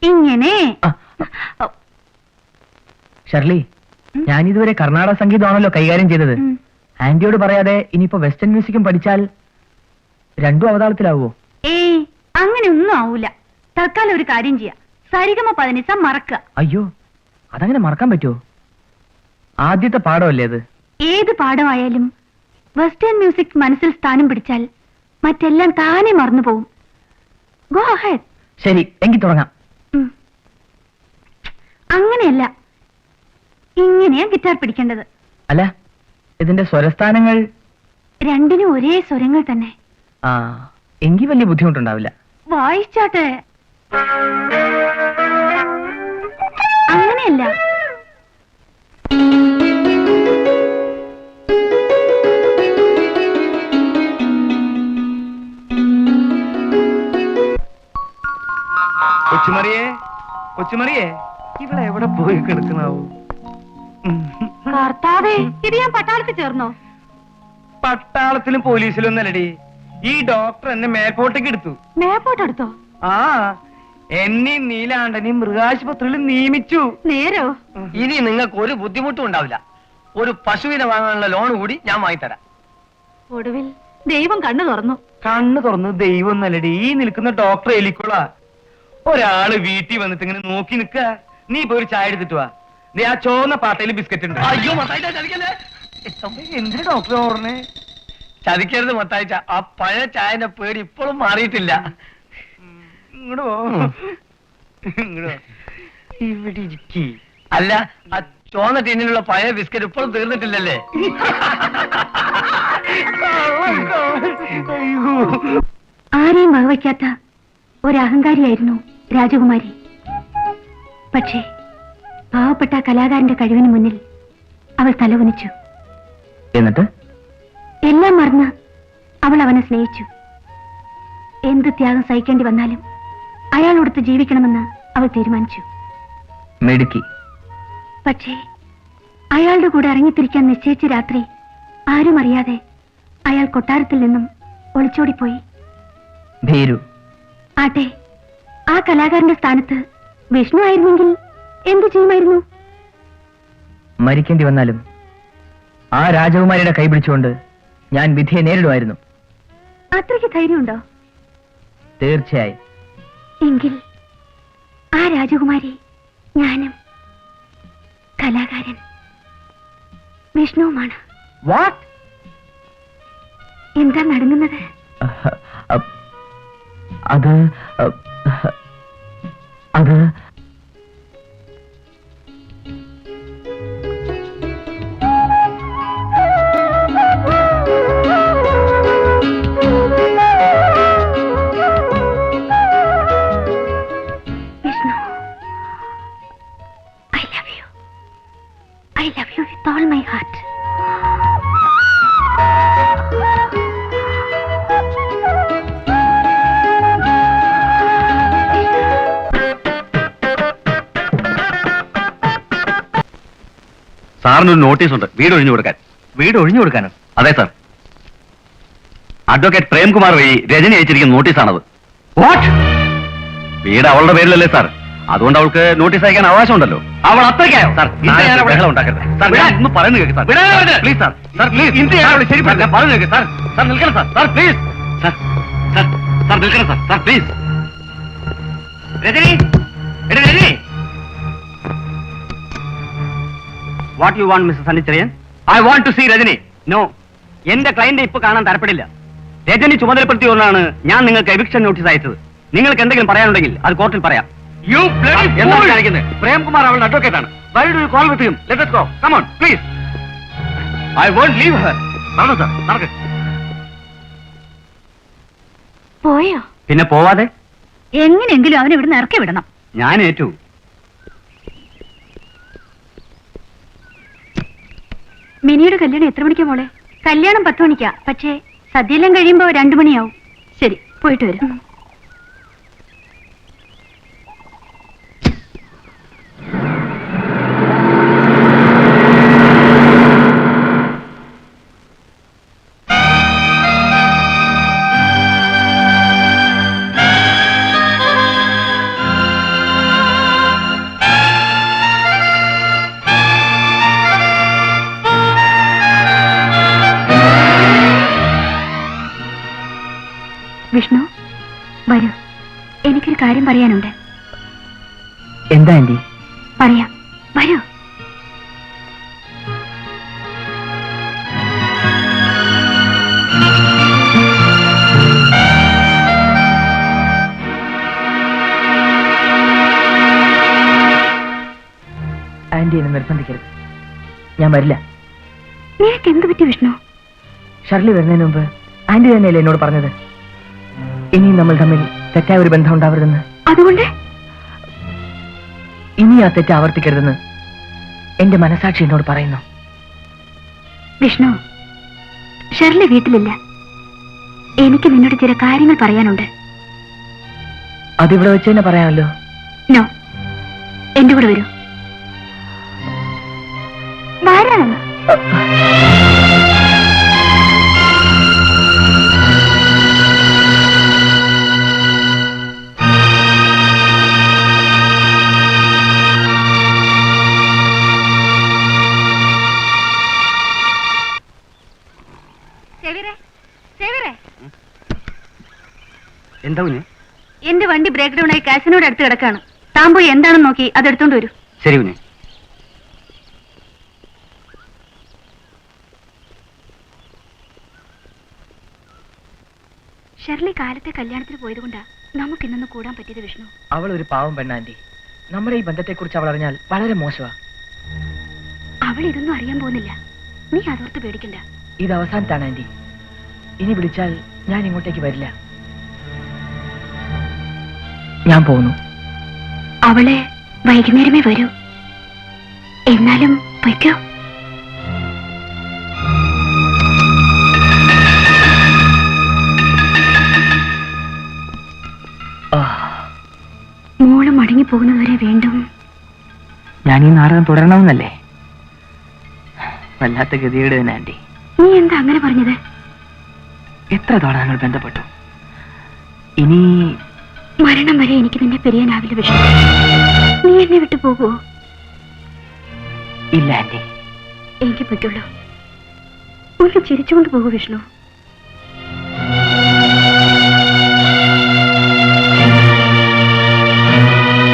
ഇങ്ങനെ. ഷർലി, ഞാനിതുവരെ കർണാടക സംഗീതമാണല്ലോ കൈകാര്യം ചെയ്തത്. ആന്റിയോട് പറയാതെ ഇനിയിപ്പോ വെസ്റ്റേൺ മ്യൂസിക്കും പഠിച്ചാൽ രണ്ടും അവതാളത്തിലാവോ? ഏയ്, അങ്ങനെ ഒന്നും ആവൂല. തൽക്കാലം ഒരു കാര്യം ചെയ്യാം, സരിഗമ പതിനിസ മറക്കുക. അയ്യോ, അതങ്ങനെ മറക്കാൻ പറ്റുമോ? ആദ്യത്തെ പാഠമല്ലേ അത്? ഏത് പാഠമായാലും വെസ്റ്റേൺ മ്യൂസിക് മനസ്സിൽ സ്ഥാനം പിടിച്ചാൽ മറ്റെല്ലാം താനെ മറന്നു പോവും. Go ahead. ശരി, എങ്കിൽ തുടങ്ങാം. അങ്ങനെയല്ല, ഇങ്ങനെയാ ഗിറ്റാർ പിടിക്കേണ്ടത്. അല്ല, ഇതിന്റെ സ്വരസ്ഥാനങ്ങൾ രണ്ടിനും ഒരേ സ്വരങ്ങൾ തന്നെ. ആ, എങ്കിൽ വലിയ ബുദ്ധിമുട്ടുണ്ടാവില്ല. വായിച്ചാട്ടെ. അങ്ങനെയല്ല, കൊച്ചുമറിയേ, കൊച്ചുമറിയേ, ഇവിടെ എവിടെ പോയി കിടക്കണാവൂ? കർത്താവേ, ഇത് ഞാൻ പട്ടാളത്തിൽ ചേർന്നോ? പട്ടാളത്തിലും പോലീസിലും ഒന്നല്ലടി, ഈ ഡോക്ടർ എന്നെ മേൽപോട്ടേക്ക് എടുത്തു. മേപ്പോട്ടെടുത്തോ? ആ, എന്നെയും നീലാണ്ടനെയും മൃഗാശുപത്രിയിൽ നിയമിച്ചു. നേരോ? ഇനി നിങ്ങൾക്ക് ഒരു ബുദ്ധിമുട്ടും ഉണ്ടാവില്ല. ഒരു പശുവിനെ വാങ്ങാനുള്ള ലോൺ കൂടി ഞാൻ വാങ്ങിത്തരാം. ഒടുവിൽ ദൈവം കണ്ണു തുറന്നു. കണ്ണു തുറന്ന് ദൈവം നല്ലടി, ഈ നിൽക്കുന്ന ഡോക്ടർ എലിക്കുള. ഒരാള് വീട്ടിൽ വന്നിട്ട് ഇങ്ങനെ നോക്കി നിക്ക. നീ പോയി ഒരു ചായ എടുത്തിട്ട് വാ. നീ ആ ചോന്ന പാട്ടയിൽ ബിസ്ക്കറ്റ് ഉണ്ട്. അയ്യോ മത്തായിച്ച, ചതിക്കല്ലേ. എന്തിനാ ഡോക്ടർ ഓർണേ? ചതിക്കരുത് മത്തായിച്ച, ആ പഴയ ചായന്റെ പേടി ഇപ്പോഴും മാറിയിട്ടില്ല. ഇങ്ങോട്ട് പോ, ഇങ്ങോട്ട് പോ. ഇവിടെ ഇരിക്കി. അല്ല, ആ ചോന്ന ടീനിലുള്ള പഴയ ബിസ്ക്കറ്റ് ഇപ്പോഴും തീർന്നിട്ടില്ലല്ലേ? ആരെയും വകവയ്ക്കാത്ത ഒരഹങ്കാരിയായിരുന്നു രാജകുമാരി. പക്ഷേ പാവപ്പെട്ട കലാകാരന്റെ കഴിവിന് മുന്നിൽ അവൾ തലകുനിച്ചു. എന്നിട്ട് എല്ലാം മറന്ന് അവൾ അവനെ സ്നേഹിച്ചു. എന്ത് ത്യാഗം സഹിക്കേണ്ടി വന്നാലും അയാളോടൊത്ത് ജീവിക്കണമെന്ന് അവൾ തീരുമാനിച്ചു. മെടുക്കി. പക്ഷേ അയാളുടെ കൂടെ ഇറങ്ങിത്തിരിക്കാൻ നിശ്ചയിച്ച രാത്രി ആരും അറിയാതെ അയാൾ കൊട്ടാരത്തിൽ നിന്നും ഒളിച്ചോടിപ്പോയി. ഭീരു. ആട്ടെ, ആ കലാകാരന്റെ സ്ഥാനത്ത് വിഷ്ണു ആയിരുന്നെങ്കിൽ എന്തു ചെയ്യുമായിരുന്നു? മരിക്കേണ്ടി വന്നാലും ആ രാജകുമാരിയുടെ കൈ പിടിച്ചുകൊണ്ട് ഞാൻ വിധിയെ നേരിടുമായിരുന്നു. അത്രയ്ക്ക് ധൈര്യമുണ്ടോ? തീർച്ചയായും. എങ്കിൽ ആ രാജകുമാരി ഞാനും കലാകാരൻ വിഷ്ണുവുമാണ്. വാട്ട്? എന്താ നടങ്ങുന്നത്? അത് അത് Vishnu, I love you with all my heart. സാറിനൊരു നോട്ടീസ് ഉണ്ട്, വീട് ഒഴിഞ്ഞു കൊടുക്കാൻ. വീട് ഒഴിഞ്ഞു കൊടുക്കാനോ? അതെ സാർ, അഡ്വക്കേറ്റ് പ്രേംകുമാർ വഴി രജനി അയച്ചിരിക്കുന്ന നോട്ടീസാണത്. വാട്ട്? വീട് അവളുടെ പേരിലല്ലേ സാർ, അതുകൊണ്ട് അവൾക്ക് നോട്ടീസ് അയക്കാൻ അവകാശമുണ്ടല്ലോ. അവൾ അത്രയ്ക്കായോ? സാർ, ബഹളം ഉണ്ടാക്കരുത് സാർ, ഞാൻ ഒന്ന് പറയുന്നു കേൾക്ക് sir. Please sir, sir please. ഞാൻ പറഞ്ഞു കേൾക്ക് സാർ. സാർ നിൽക്കണം sir, sir please. Sir sir sir നിൽക്കണം സാർ, സാർ പ്ലീസ്. രജനി, എടാ Rajani. What you want mister Sunny Cherian? I want to see Rajani. No, എന്റെ ക്ലയന്റ് ഇപ്പൊ കാണാൻ താല്പര്യമില്ല. രജനി ചുമതലപ്പെടുത്തിയോണ്ടാണ് ഞാൻ നിങ്ങൾക്ക് എവിക്ഷൻ നോട്ടീസ് അയച്ചത്. നിങ്ങൾക്ക് എന്തെങ്കിലും പറയാനുണ്ടെങ്കിൽ അത് കോർട്ടിൽ പറയാം. എന്താണ് കാണിക്കുന്നത്? പ്രേംകുമാർ അവളുടെ അഡ്വക്കേറ്റ് ആണ്. Why do you call with him? Let us go. Come on, please. I won't leave her. നടന്നു സാർ, നടക്ക്. പോയോ? പിന്നെ പോവാതെ എങ്ങനെയെങ്കിലും അവനെ ഇവിടുന്ന് ഇറക്കി വിടണം. ഞാൻ ഏറ്റു. മിനിയുടെ കല്യാണം എത്ര മണിക്കാ മോളെ? കല്യാണം 10 മണിക്കാ, പക്ഷേ സദ്യയെല്ലാം കഴിയുമ്പോ 2 മണിയാവും. ശരി, പോയിട്ട് വരും. എനിക്കൊരു കാര്യം പറയാനുണ്ട്. എന്താ ആന്റി? പറയാം, വരൂ. ആന്റി എന്നെ നിർബന്ധിക്കരുത്, ഞാൻ വരില്ല. നിനക്ക് എന്ത് പറ്റി വിഷ്ണു? ഷർലി വരുന്നതിന് മുമ്പ് ആന്റി തന്നെയല്ലേ എന്നോട് പറഞ്ഞത് ഇനിയും നമ്മൾ തമ്മിൽ തെറ്റായ ഒരു ബന്ധം ഉണ്ടാവരുതെന്ന്. അതുകൊണ്ട് ഇനി ആ തെറ്റ് ആവർത്തിക്കരുതെന്ന് എന്റെ മനസാക്ഷി എന്നോട് പറയുന്നു. വിഷ്ണു, ഷർലി വീട്ടിലില്ല. എനിക്ക് നിന്നോട് ചില കാര്യങ്ങൾ പറയാനുണ്ട്. അതിവിടെ വെച്ച് തന്നെ പറയാമല്ലോ. നോ, എന്റെ കൂടെ വരൂ. വരാണ്. എന്താ കുഞ്ഞ്? എന്റെ വണ്ടി ബ്രേക്ക് ഡൗൺ ആയി കാസിനോട് അടുത്ത് കിടക്കാണ്. താൻ പോയി എന്താണെന്ന് നോക്കി അത് എടുത്തോണ്ട് വരൂ. ശരി കുഞ്ഞ്. ഷെർലി കാലത്തെ കല്യാണത്തിന് പോയതുകൊണ്ടാ നമുക്ക് ഇന്നൊന്ന് കൂടാൻ പറ്റിയത് വിഷ്ണു. അവൾ ഒരു പാവം പെണ്ണാന്റി. നമ്മുടെ ഈ ബന്ധത്തെക്കുറിച്ച് അവൾ അറിഞ്ഞാൽ വളരെ മോശമാ. അവൾ ഇതൊന്നും അറിയാൻ പോകുന്നില്ല. നീ അതോർത്ത് പേടിക്കണ്ട. ഇത് അവസാനത്താണ് ആന്റി. ഇനി വിളിച്ചാൽ ഞാൻ ഇങ്ങോട്ടേക്ക് വരില്ല. ഞാൻ പോകുന്നു. അവളെ വൈകുന്നേരമേ വരൂ. എന്നാലും പൊയ്ക്കോ. മോള് മടങ്ങി പോകുന്നതുവരെ വീണ്ടും ഞാൻ ഈ നാടകം തുടരണമെന്നല്ലേ? വല്ലാത്ത ഗതികേട് തന്നെ ആന്റി. നീ എന്താ അങ്ങനെ പറഞ്ഞത്? എത്ര തവണ ഞങ്ങൾ ബന്ധപ്പെട്ടു. ഇനി മരണം വരെ എനിക്ക് നിന്നെ പിരിയാനാവില്ല വിഷ്ണു. നീ എന്നെ വിട്ടു പോകുവോ? ഇല്ല ആന്റി. എനിക്ക് പറ്റുള്ളൂ. ഒന്ന് ചിരിച്ചുകൊണ്ട് പോകൂ വിഷ്ണു.